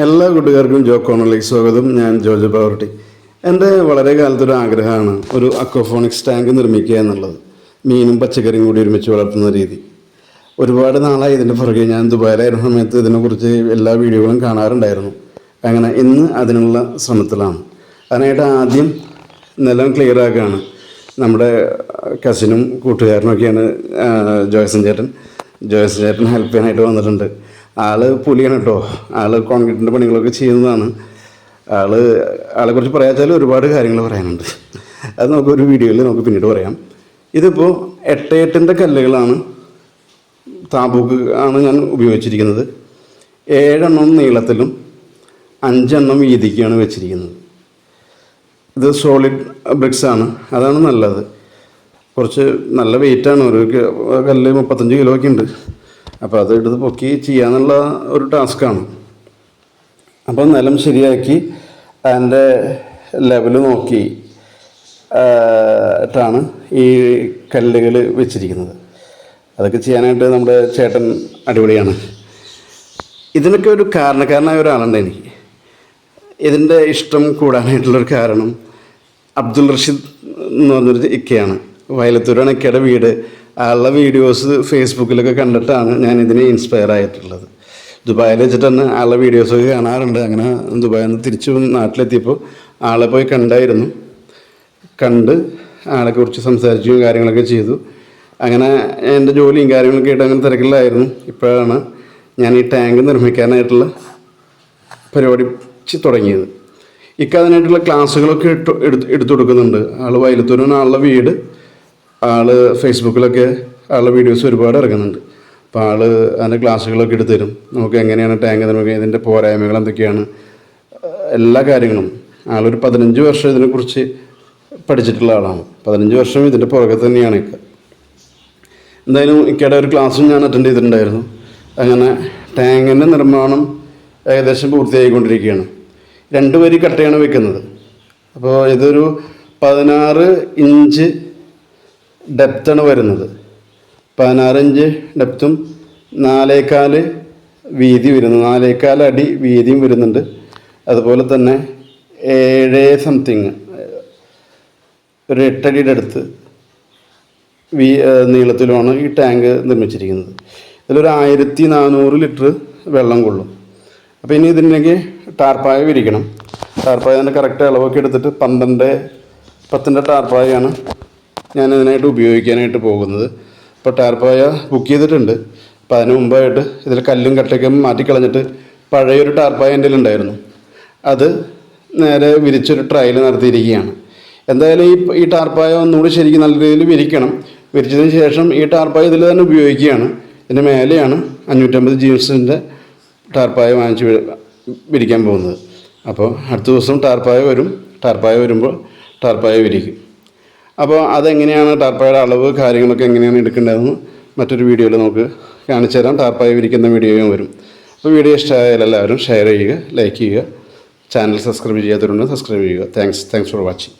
എല്ലാ കൂട്ടുകാർക്കും ജോ കോർണറിലേക്ക് സ്വാഗതം. ഞാൻ ജോർജ് പവർട്ടി. എൻ്റെ വളരെ കാലത്തൊരു ആഗ്രഹമാണ് ഒരു അക്വാഫോണിക്സ് ടാങ്ക് നിർമ്മിക്കുക എന്നുള്ളത്. മീനും പച്ചക്കറിയും കൂടി ഒരുമിച്ച് വളർത്തുന്ന രീതി. ഒരുപാട് നാളായി ഇതിൻ്റെ പുറകെ. ഞാൻ ദുബായിലായിരുന്ന സമയത്ത് ഇതിനെക്കുറിച്ച് എല്ലാ വീഡിയോകളും കാണാറുണ്ടായിരുന്നു. അങ്ങനെ ഇന്ന് അതിനുള്ള ശ്രമത്തിലാണ്. അതിനായിട്ട് ആദ്യം നിലം ക്ലിയർ ആക്കുകയാണ്. നമ്മുടെ കസിനും കൂട്ടുകാരനൊക്കെയാണ് ജോയ്സൻ ചേട്ടൻ ഹെൽപ്പ് ചെയ്യാനായിട്ട് വന്നിട്ടുണ്ട്. ആള് പുലിയാണ് കേട്ടോ. ആള് കോൺക്രീറ്റിൻ്റെ പണികളൊക്കെ ചെയ്യുന്നതാണ്. ആളെക്കുറിച്ച് പറയാച്ചാൽ ഒരുപാട് കാര്യങ്ങൾ പറയാനുണ്ട്. അത് നമുക്കൊരു വീഡിയോയിൽ നമുക്ക് പിന്നീട് പറയാം. ഇതിപ്പോൾ 8x8 കല്ലുകളാണ്, താബൂക്ക് ആണ് ഞാൻ ഉപയോഗിച്ചിരിക്കുന്നത്. 7 നീളത്തിലും 5 വീതിക്കാണ് വെച്ചിരിക്കുന്നത്. ഇത് സോളിഡ് ബ്രിക്സ് ആണ്, അതാണ് നല്ലത്. കുറച്ച് നല്ല വെയിറ്റാണ്. ഒരു കല്ല് 35 കിലോ ഒക്കെ ഉണ്ട്. അപ്പോൾ അത് എടുത്ത് പൊക്കി ചെയ്യാന്നുള്ള ഒരു ടാസ്ക്കാണ്. അപ്പോൾ നിലം ശരിയാക്കി അതിൻ്റെ ലെവൽ നോക്കി ാണ് ഈ കല്ലുകൾ വെച്ചിരിക്കുന്നത്. അതൊക്കെ ചെയ്യാനായിട്ട് നമ്മുടെ ചേട്ടൻ അടിപൊളിയാണ്. ഇതിനൊക്കെ ഒരു കാരണക്കാരനായ ഒരാളുണ്ട് എനിക്ക്. ഇതിൻ്റെ ഇഷ്ടം കൂടാനായിട്ടുള്ളൊരു കാരണം അബ്ദുൾ റഷീദ് എന്ന് പറഞ്ഞൊരു ഇക്കയാണ്. വയലത്തൂരാണ് ഇക്കയുടെ വീട്. ആളുടെ വീഡിയോസ് ഫേസ്ബുക്കിലൊക്കെ കണ്ടിട്ടാണ് ഞാൻ ഇതിനെ ഇൻസ്പയർ ആയിട്ടുള്ളത്. ദുബായിൽ വെച്ചിട്ടാണ് ആളുടെ വീഡിയോസൊക്കെ കാണാറുണ്ട്. അങ്ങനെ ദുബായിൽ നിന്ന് തിരിച്ചു നാട്ടിലെത്തിയപ്പോൾ ആളെ പോയി കണ്ട് ആളെക്കുറിച്ച് സംസാരിച്ചു, കാര്യങ്ങളൊക്കെ ചെയ്തു. അങ്ങനെ എൻ്റെ ജോലിയും കാര്യങ്ങളൊക്കെ ആയിട്ട് അങ്ങനെ തിരക്കിലായിരുന്നു. ഇപ്പോഴാണ് ഞാൻ ഈ ടാങ്ക് നിർമ്മിക്കാനായിട്ടുള്ള പരിപാടി തുടങ്ങിയത്. അതിനായിട്ടുള്ള ക്ലാസ്സുകളൊക്കെ എടുത്തു കൊടുക്കുന്നുണ്ട്. ആൾ വയലത്തൂരാണ് ആളുടെ വീട്. ഫേസ്ബുക്കിലൊക്കെ ആളുടെ വീഡിയോസ് ഒരുപാട് ഇറങ്ങുന്നുണ്ട്. അപ്പോൾ അതിൻ്റെ ക്ലാസ്സുകളൊക്കെ എടുത്തു തരും. നമുക്ക് എങ്ങനെയാണ് ടാങ്ക് നിർമ്മിക്കുക, ഇതിൻ്റെ പോരായ്മകൾ എന്തൊക്കെയാണ്, എല്ലാ കാര്യങ്ങളും. ആളൊരു 15 വർഷം ഇതിനെക്കുറിച്ച് പഠിച്ചിട്ടുള്ള ആളാണ്. 15 വർഷം ഇതിൻ്റെ പുറകെ തന്നെയാണ് എന്തായാലും ഇക്കയുടെ ഒരു ക്ലാസ്സും ഞാൻ അറ്റൻഡ് ചെയ്തിട്ടുണ്ടായിരുന്നു. അങ്ങനെ ടാങ്കിൻ്റെ നിർമ്മാണം ഏകദേശം പൂർത്തിയായിക്കൊണ്ടിരിക്കുകയാണ്. 2 വരി കട്ടയാണ് വെക്കുന്നത്. അപ്പോൾ ഇതൊരു 16 ഇഞ്ച് ഡെപ്താണ് വരുന്നത്. 16 ഇഞ്ച് ഡെപ്തും 4.25 വീതി വരുന്നു. 4.25 അടി വീതിയും വരുന്നുണ്ട്. അതുപോലെ തന്നെ 7 സംതിങ് ഒരു 8 അടിയുടെ അടുത്ത് നീളത്തിലുമാണ് ഈ ടാങ്ക് നിർമ്മിച്ചിരിക്കുന്നത്. ഇതിലൊരു 1400 ലിറ്റർ വെള്ളം കൊള്ളും. അപ്പോൾ ഇനി ഇതിലേക്ക് ടാർപ്പായ വിരിക്കണം. ടാർപ്പായ അതിൻ്റെ കറക്റ്റ് അളവൊക്കെ എടുത്തിട്ട് 12-10 ടാർപ്പായാണ് ഞാൻ ഇതിനായിട്ട് ഉപയോഗിക്കാനായിട്ട് പോകുന്നത്. ഇപ്പോൾ ടാർപ്പായ ബുക്ക് ചെയ്തിട്ടുണ്ട്. അപ്പോൾ അതിന് മുമ്പായിട്ട് ഇതിൽ കല്ലും കട്ടയൊക്കെ മാറ്റിക്കളഞ്ഞിട്ട് പഴയൊരു ടാർപ്പായ എൻ്റെ ഉണ്ടായിരുന്നു. അത് നേരെ വിരിച്ചൊരു ട്രയൽ നടത്തിയിരിക്കുകയാണ്. എന്തായാലും ഈ ടാർപ്പായ ഒന്നുകൂടി ശരിക്കും നല്ല രീതിയിൽ വിരിക്കണം. വിരിച്ചതിന് ശേഷം ഈ ടാർപ്പായ ഇതിൽ തന്നെ ഉപയോഗിക്കുകയാണ്. ഇതിൻ്റെ മേലെയാണ് 550 ജീൻസിൻ്റെ ടാർപ്പായ വാങ്ങിച്ച് വിരിക്കാൻ പോകുന്നത്. അപ്പോൾ അടുത്ത ദിവസം ടാർപ്പായ വരുമ്പോൾ ടാർപ്പായ വിരിക്കും. അപ്പോൾ അതെങ്ങനെയാണ് ടാർപ്പായയുടെ അളവ് കാര്യങ്ങളൊക്കെ എങ്ങനെയാണ് എടുക്കേണ്ടതെന്ന് മറ്റൊരു വീഡിയോയിൽ നമുക്ക് കാണിച്ചു തരാം. ടാർപ്പായ വിരിക്കുന്ന വീഡിയോയും വരും. അപ്പോൾ വീഡിയോ ഇഷ്ടമായാൽ എല്ലാവരും ഷെയർ ചെയ്യുക, ലൈക്ക് ചെയ്യുക, ചാനൽ സബ്സ്ക്രൈബ് ചെയ്യാത്തവരുണ്ടെങ്കിൽ സബ്സ്ക്രൈബ് ചെയ്യുക. Thanks for watching.